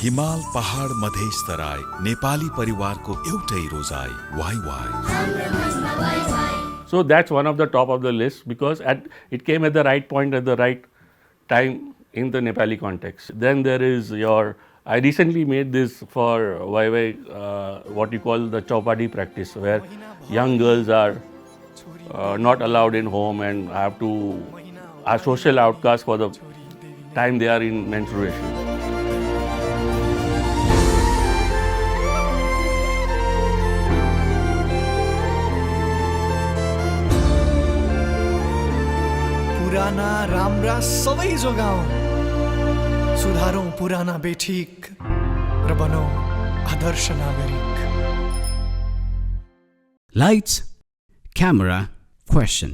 हिमाल पहाड मधेस तराई नेपाली परिवारको एउटै रोजाइ वाइ So that's one of the top of the list because it came at the right point at the right time in the Nepali context. Then there is I recently made this for YY, what you call the chowpatty practice, where young girls are not allowed in home and are social outcasts for the time they are in menstruation. पुराना राम्रा सबै जोगाउँ, सुधारौँ पुराना बेठिक र बनौँ आदर्श नागरिक। Lights, camera, question.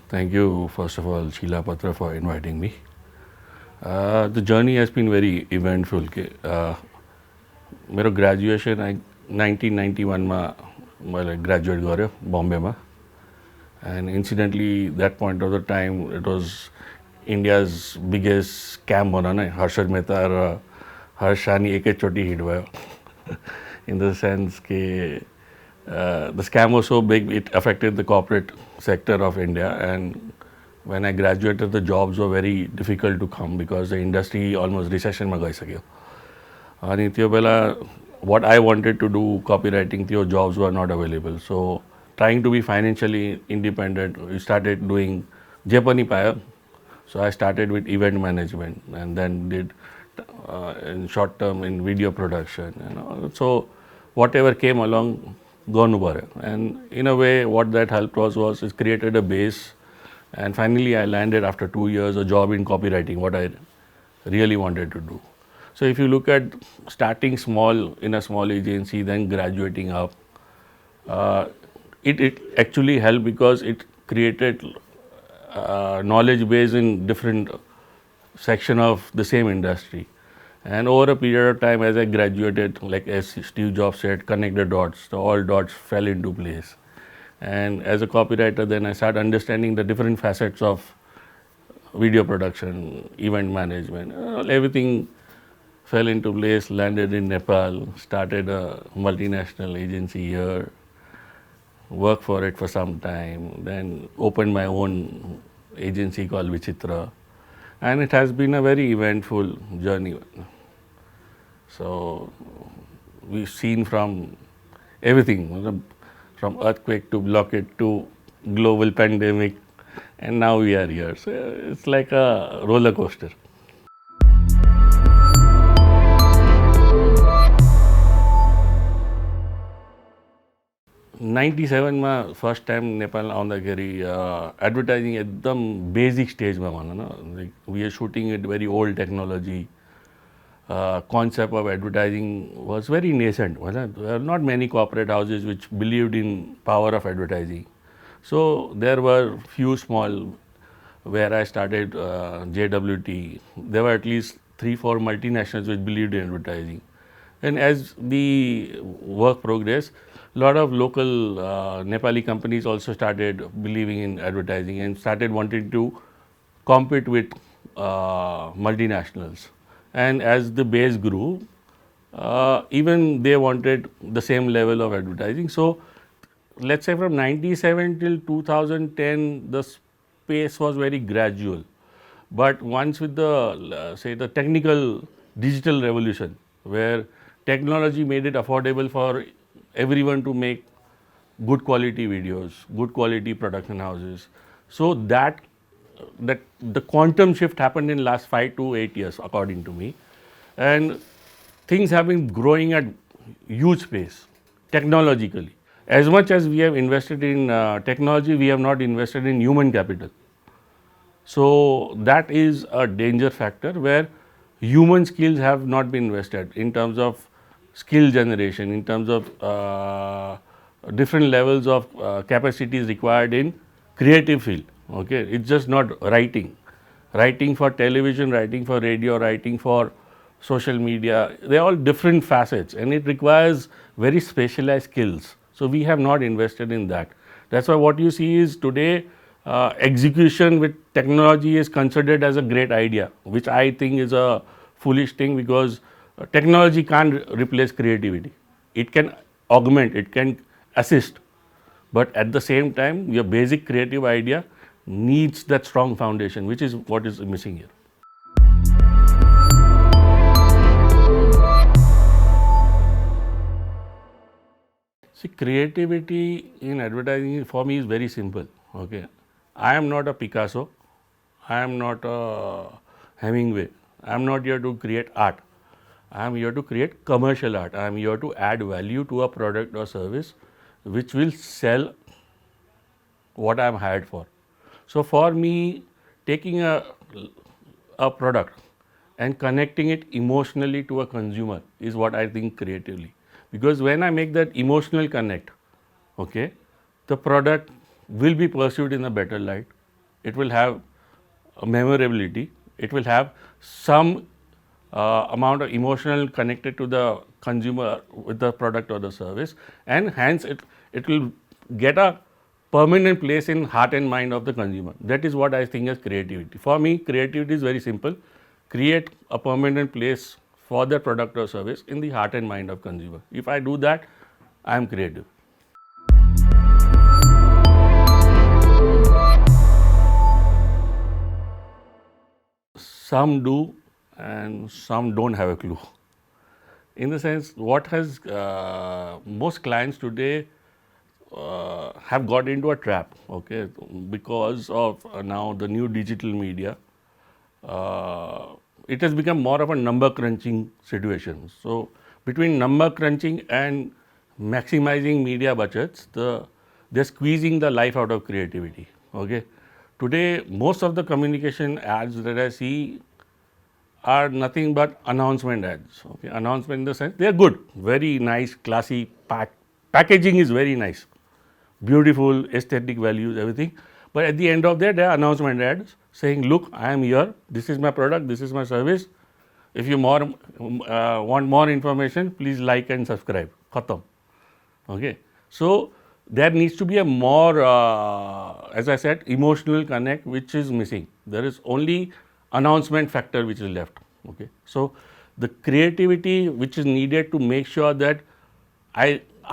Thank you, first of all, Shilapatra, for inviting me. The journey has been very eventful. मेरो graduation 1991 मा मैले graduate गर्यो बम्बेमा and incidentally that point of the time it was India's biggest scam भनौँ न हर्षद मेहता र हर्ष शानी एकैचोटि hit भयो in the sense के the scam was so big it affected the corporate sector of India and when I graduated the jobs were very difficult to come because the industry almost रिसेसनमा गइसक्यो अनि त्यो बेला what I wanted to do, copywriting, थियो jobs were not available. So trying to be financially independent, we started doing जे पनि पायो. So I started with event management and then did in short term in video production. So whatever came along, गर्नु पर्यो. And in a way, what that helped was it created a base. And finally, I landed after 2 years a job in copywriting, what I really wanted to do. So if you look at starting small in a small agency, then graduating up, it actually helped because it created knowledge base in different section of the same industry. And over a period of time, as I graduated, like as Steve Jobs said, connect the dots. So all dots fell into place. And as a copywriter, then I started understanding the different facets of video production, event management, everything fell into place, landed in Nepal, started a multinational agency here, worked for it for some time, then opened my own agency called Vichitra, and it has been a very eventful journey. So we've seen from everything, from earthquake to blockade to global pandemic, and now we are here. So it's like a roller coaster. 97 मा first time Nepal आउँदाखेरि advertising एकदम basic स्टेजमा भनौँ न like we are shooting it very old technology concept of advertising was very nascent. There are not many corporate houses which believed in power of advertising. So there were few small where I started JWT. There were at least 3-4 multinationals which believed in advertising. And as the work progressed, a lot of local Nepali companies also started believing in advertising and started wanting to compete with multinationals. And as the base grew, even they wanted the same level of advertising. So let's say from 97 till 2010, the space was very gradual. But once with the, say, the technical digital revolution, where technology made it affordable for everyone to make good quality videos, good quality production houses. So that the quantum shift happened in last 5 to 8 years, according to me. And things have been growing at huge pace, technologically. As much as we have invested in technology, we have not invested in human capital. So that is a danger factor where human skills have not been invested in terms of skill generation, in terms of different levels of capacities required in creative field. Okay, it's just not writing for television, writing for radio, writing for social media. They are all different facets and it requires very specialized skills. So we have not invested in that. That's why what you see is today execution with technology is considered as a great idea, which I think is a foolish thing, because technology can't replace creativity. It can augment, it can assist, but at the same time your basic creative idea needs that strong foundation, which is what is missing here. See, creativity in advertising for me is very simple. Okay, I am not a Picasso, I am not a Hemingway, I am not here to create art. I am here to create commercial art. I am here to add value to a product or service which will sell what I am hired for. So for me, taking a product and connecting it emotionally to a consumer is what I think creatively. Because when I make that emotional connect, okay, the product will be perceived in a better light. It will have a memorability. It will have some amount of emotional connected to the consumer with the product or the service, and hence it will get a permanent place in heart and mind of the consumer. That is what I think as creativity. For me, creativity is very simple. Create a permanent place for the product or service in the heart and mind of consumer. If I do that, I am creative. Some do and some don't have a clue. In the sense, what has most clients today have got into a trap, okay, because of now the new digital media. It has become more of a number crunching situation. So between number crunching and maximizing media budgets, they're squeezing the life out of creativity. Okay, today most of the communication ads that I see are nothing but announcement ads. Okay, announcement in the sense they are good, very nice, classy, packaging is very nice, beautiful, aesthetic values, everything. But at the end of that, there are announcement ads saying, "Look, I am here. This is my product. This is my service. If you want more information, please like and subscribe." Khatam. Okay. So there needs to be a more, as I said, emotional connect, which is missing. There is only announcement factor which is left. Okay. So the creativity which is needed to make sure that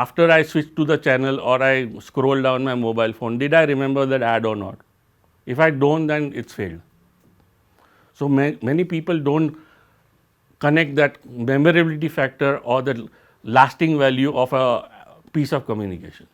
after I switch to the channel or I scroll down my mobile phone, did I remember that ad or not? If I don't, then it's failed. So many people don't connect that memorability factor or the lasting value of a piece of communication.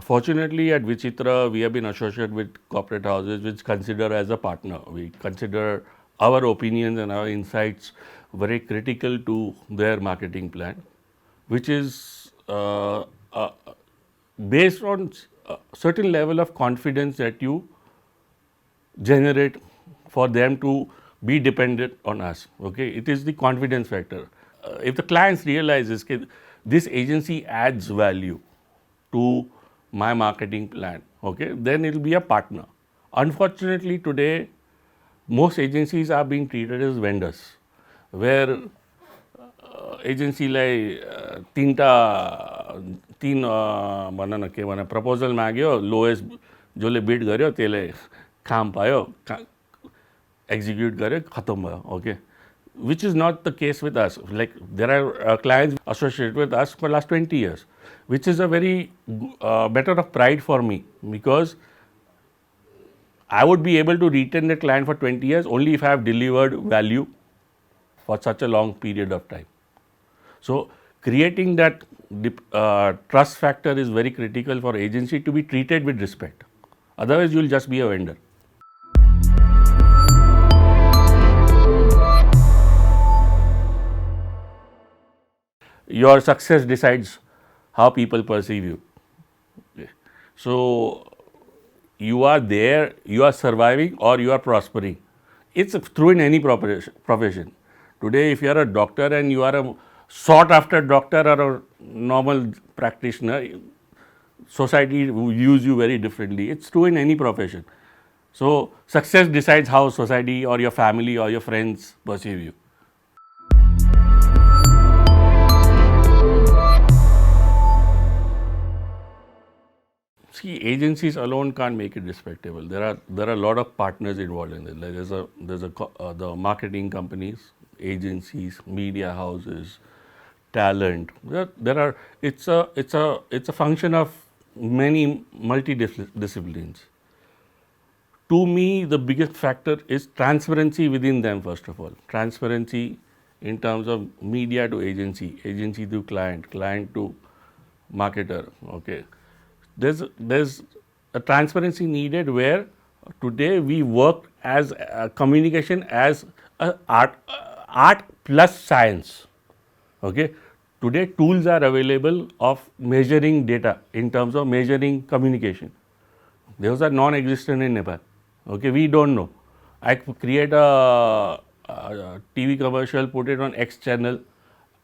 Fortunately, at Vichitra, we have been associated with corporate houses which consider as a partner. We consider our opinions and our insights very critical to their marketing plan, which is based on a certain level of confidence that you generate for them to be dependent on us. Okay, it is the confidence factor. If the clients realizes that this agency adds value to my marketing plan, okay, then it will be a partner. Unfortunately, today most agencies are being treated as vendors, where agency like तीन भन न के भने proposal माग्यो, lowest जसले bid गर्यो त्यसले काम पायो, एक्जिक्युट गर्यो, खतम भयो. Okay, which is not the case with us. Like there are clients associated with us for last 20 years, which is a very matter of pride for me, because I would be able to retain the client for 20 years only if I have delivered value for such a long period of time. So creating that trust factor is very critical for agency to be treated with respect. Otherwise, you will just be a vendor. Your success decides how people perceive you. Okay. So you are there, you are surviving or you are prospering. It's true in any profession. Today, if you are a doctor and you are a sought after doctor or a normal practitioner, society views you very differently. It's true in any profession. So success decides how society or your family or your friends perceive you. See, agencies alone can't make it respectable. There are a lot of partners involved in it. Like the marketing companies, agencies, media houses, talent. It's a function of many multidisciplines. To me, the biggest factor is transparency within them. First of all, transparency in terms of media to agency, agency to client, client to marketer. Okay, there's a transparency needed where today we work as a communication as a art plus science. Okay, today tools are available of measuring data in terms of measuring communication. Those are non-existent in Nepal. Okay, we don't know. I create a TV commercial, put it on X channel.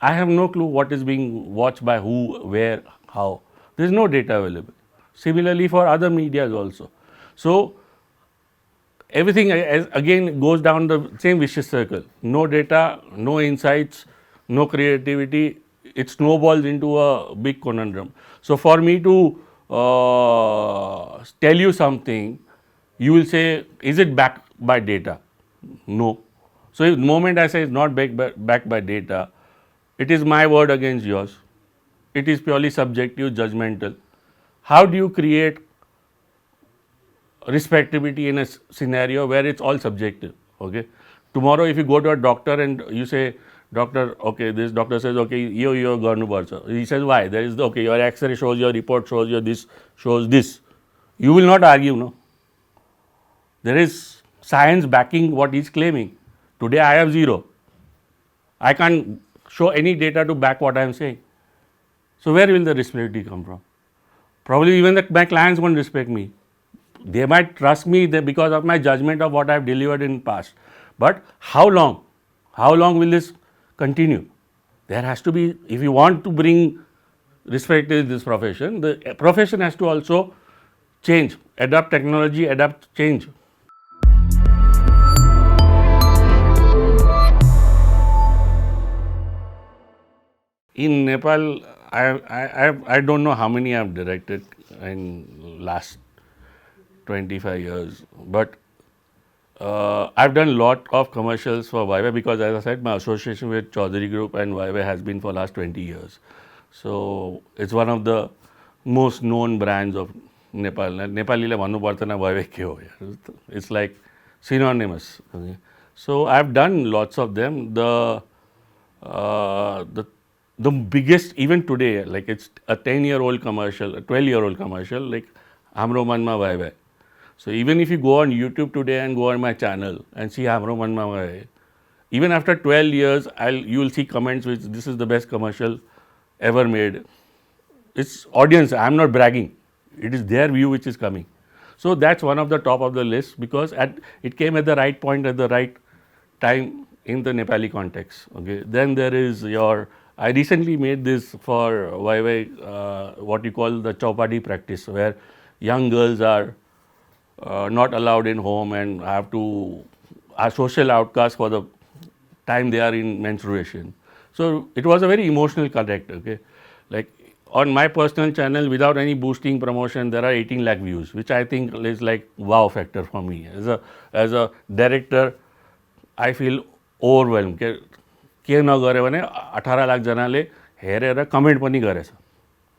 I have no clue what is being watched by who, where, how. There is no data available. Similarly for other medias also. So everything again goes down the same vicious circle. No data, no insights, no creativity. It snowballs into a big conundrum. So for me to tell you something, you will say, is it backed by data? No. So the moment I say it's not backed by data, it is my word against yours. It is purely subjective, judgmental. How do you create respectability in a scenario where it's all subjective? Okay. Tomorrow, if you go to a doctor and you say, doctor, okay, this doctor says, okay, you're garnu barcha. He says, why? There is okay, your X-ray shows, your report shows, your this shows this. You will not argue, no. There is science backing what he's claiming. Today I have zero. I can't show any data to back what I am saying. So where will the respectability come from? Probably even my clients won't respect me. They might trust me because of my judgment of what I have delivered in past. But how long? How long will this continue? There has to be, if you want to bring respect to this profession, the profession has to also change, adapt technology, adapt change. In Nepal, I don't know how many I've directed in last 25 years, but I've done a lot of commercials for YY because, as I said, my association with Chaudhary Group and YY has been for last 20 years. So it's one of the most known brands of Nepal. Nepalile भन्नु पर्दैन YY के हो यार. It's like synonymous. Okay. So I've done lots of them. The biggest, even today, like it's a 10-year-old commercial, a 12-year-old commercial, like Hamro Manma YY. So even if you go on YouTube today and go on my channel and see Hamro Manma YY, even after 12 years, you will see comments which this is the best commercial ever made. It's audience, I'm not bragging. It is their view which is coming. So that's one of the top of the list because it came at the right point at the right time in the Nepali context. Okay. Then there is I recently made this for YY, what you call the Chaupadi practice, where young girls are not allowed in home and are social outcasts for the time they are in menstruation. So it was a very emotional connect. Okay, like on my personal channel, without any boosting promotion, there are 18 lakh views, which I think is like wow factor for me. As a director, I feel overwhelmed. के नगर्यो भने 18 लाख जनाले हेरेर comment पनि गरेछ.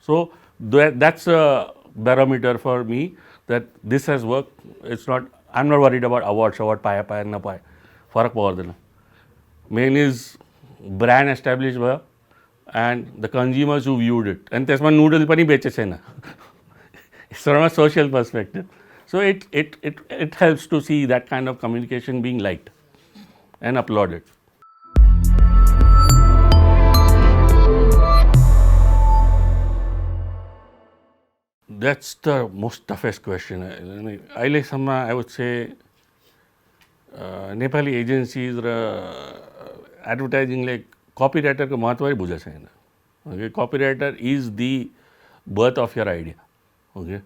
So that's a barometer for me that this has worked. I'm not worried about award पाए नपाए फरक पर्दैन. Main is brand established भयो and the consumers who viewed it. And त्यसमा noodle पनि बेचे छैन. It's from a social perspective. So it helps to see that kind of communication being liked and applauded. That's the most toughest question. I would say Nepali agencies advertising like copywriter ko mahatva bujha chaina. Okay, copywriter is the birth of your idea. Okay,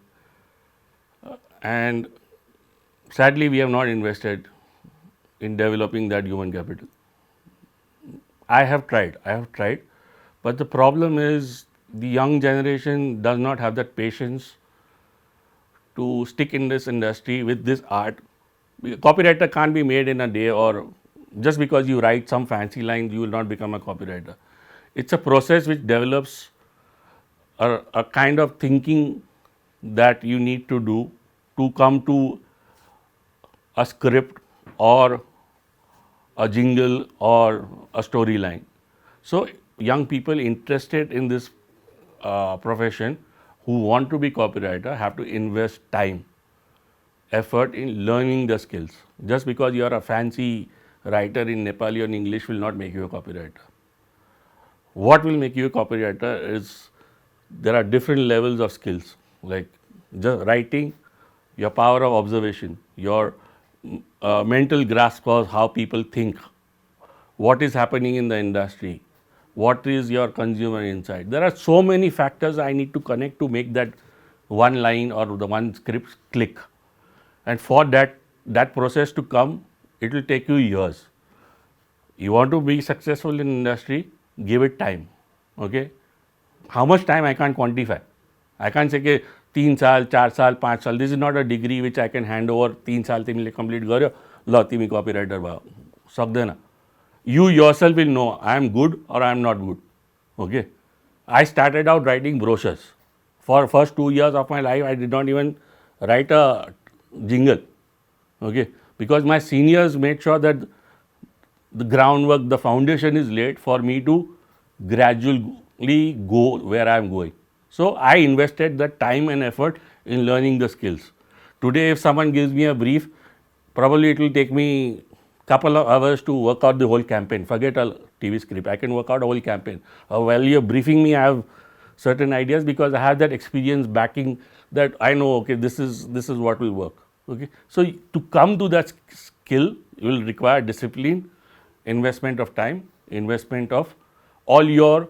and sadly we have not invested in developing that human capital. I have tried, but the problem is the young generation does not have that patience to stick in this industry with this art. Copywriter can't be made in a day, or just because you write some fancy lines, you will not become a copywriter. It's a process which develops a kind of thinking that you need to do to come to a script or a jingle or a storyline. So young people interested in this profession who want to be copywriter have to invest time, effort in learning the skills. Just because you are a fancy writer in Nepali or in English will not make you a copywriter. What will make you a copywriter is there are different levels of skills, like just writing, your power of observation, your mental grasp of how people think, what is happening in the industry, what is your consumer insight. There are so many factors I need to connect to make that one line or the one script click. And for that process to come, it will take you years. You want to be successful in industry, give it time. Okay? How much time I can't quantify. I can't say कि 3 साल, 4 साल, 5 साल. This is not a degree which I can hand over. 3 साल तिमीले complete गर्यो, ल तिमी copywriter भयो. सक्दैन. You yourself will know I am good or I am not good. Okay? I started out writing brochures. For first 2 years of my life, I did not even write a jingle. Okay? Because my seniors made sure that the groundwork, the foundation is laid for me to gradually go where I am going. So I invested that time and effort in learning the skills. Today, if someone gives me a brief, probably it will take me couple of hours to work out the whole campaign. Forget a TV script. I can work out a whole campaign. While you're briefing me, I have certain ideas because I have that experience backing that I know, okay, this is what will work. Okay. So to come to that skill, you will require discipline, investment of time, investment of all your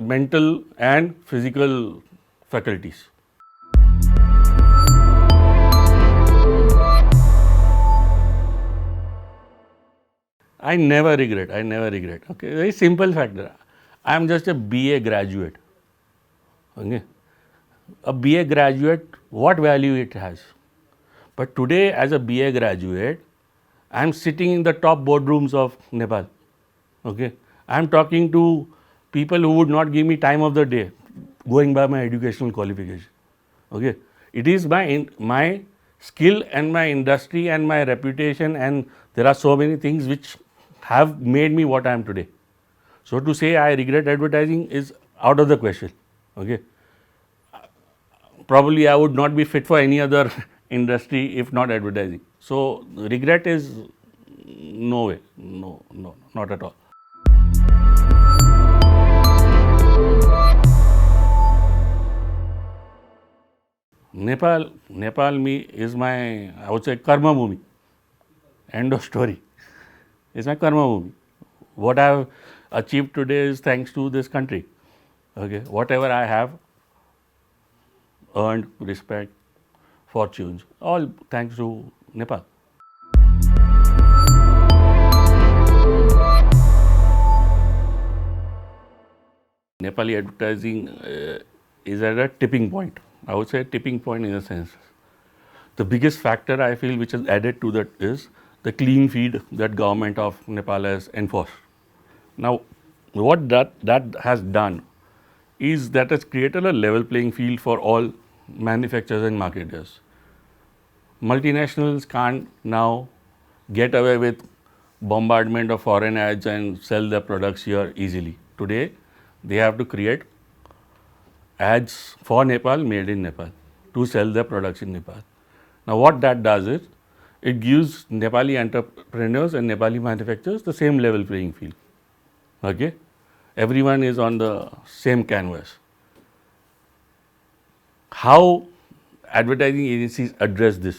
mental and physical faculties. I never regret. Okay, very simple factor. I am just a BA graduate. Okay, a BA graduate, what value it has? But today, as a BA graduate, I am sitting in the top boardrooms of Nepal. Okay, I am talking to people who would not give me time of the day, going by my educational qualification. Okay, it is my skill and my industry and my reputation, and there are so many things which have made me what I am today. So to say I regret advertising is out of the question. Okay, probably I would not be fit for any other industry if not advertising. So regret is no way, no, not at all. Nepal is my, I would say, karma bhumi. End of story. It's my karma bhumi. What I have achieved today is thanks to this country. Okay, whatever I have earned, respect, fortunes, all thanks to Nepal. Nepali advertising is at a tipping point. I would say tipping point in a sense. The biggest factor I feel which is added to that is the clean feed that government of Nepal has enforced. Now, what that has done is that has created a level playing field for all manufacturers and marketers. Multinationals can't now get away with bombardment of foreign ads and sell their products here easily. Today, they have to create ads for Nepal, made in Nepal, to sell their products in Nepal. Now, what that does is, it gives Nepali entrepreneurs and Nepali manufacturers the same level playing field. Okay? Everyone is on the same canvas. How advertising agencies address this?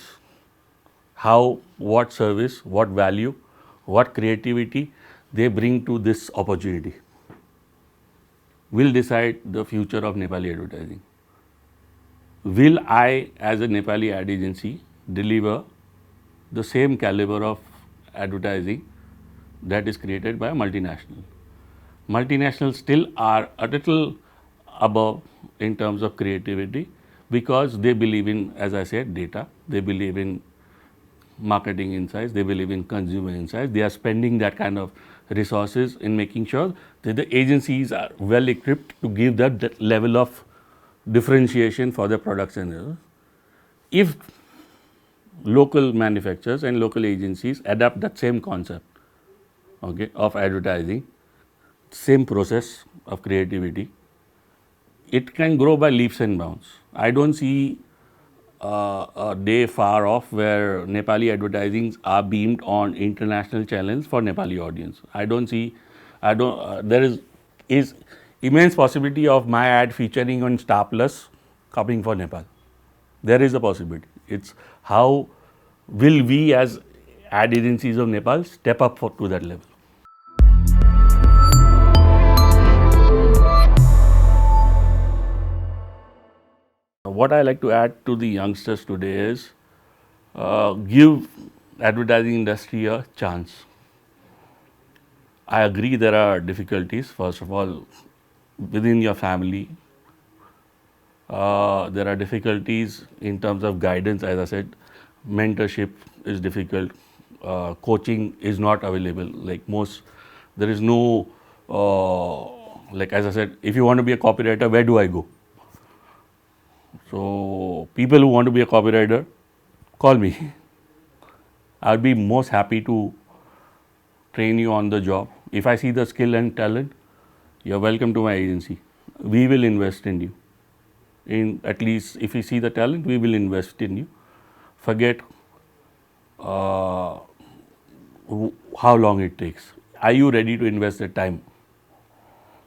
How, what service, what value, what creativity they bring to this opportunity will decide the future of Nepali advertising. Will I, as a Nepali ad agency, deliver the same caliber of advertising that is created by a multinational? Multinationals still are a little above in terms of creativity, because they believe in, as I said, data, they believe in marketing insights, they believe in consumer insights. They are spending that kind of resources in making sure that the agencies are well equipped to give that level of differentiation for their products and services. If local manufacturers and local agencies adapt that same concept, okay, of advertising, same process of creativity, it can grow by leaps and bounds. I don't see a day far off where Nepali advertisings are beamed on international channels for Nepali audience. I don't see, there is immense possibility of my ad featuring on Star Plus coming for Nepal. There is a possibility. It's how will we as ad agencies of Nepal step up to that level. What I like to add to the youngsters today is give advertising industry a chance. I agree there are difficulties. First of all, within your family, there are difficulties in terms of guidance. As I said, mentorship is difficult. Coaching is not available. Like most, there is no, like as I said, if you want to be a copywriter, where do I go? So people who want to be a copywriter, call me. I'll be most happy to train you on the job. If I see the skill and talent, you're welcome to my agency. We will invest in you. In at least if we see the talent, we will invest in you. Forget how long it takes. Are you ready to invest the time?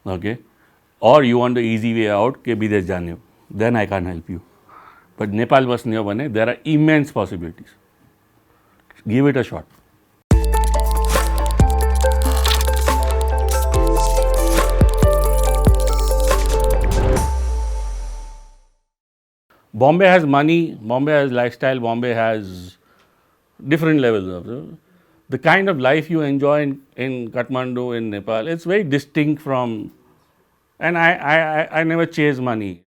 Okay, or you want the easy way out? के विदेश जाने हो, then I can't help you. But Nepal बस्ने हो भने there are immense possibilities. Give it a shot. Bombay has money, Bombay has lifestyle, Bombay has different levels of the kind of life you enjoy in Kathmandu, in Nepal. It's very distinct from, and I never chase money.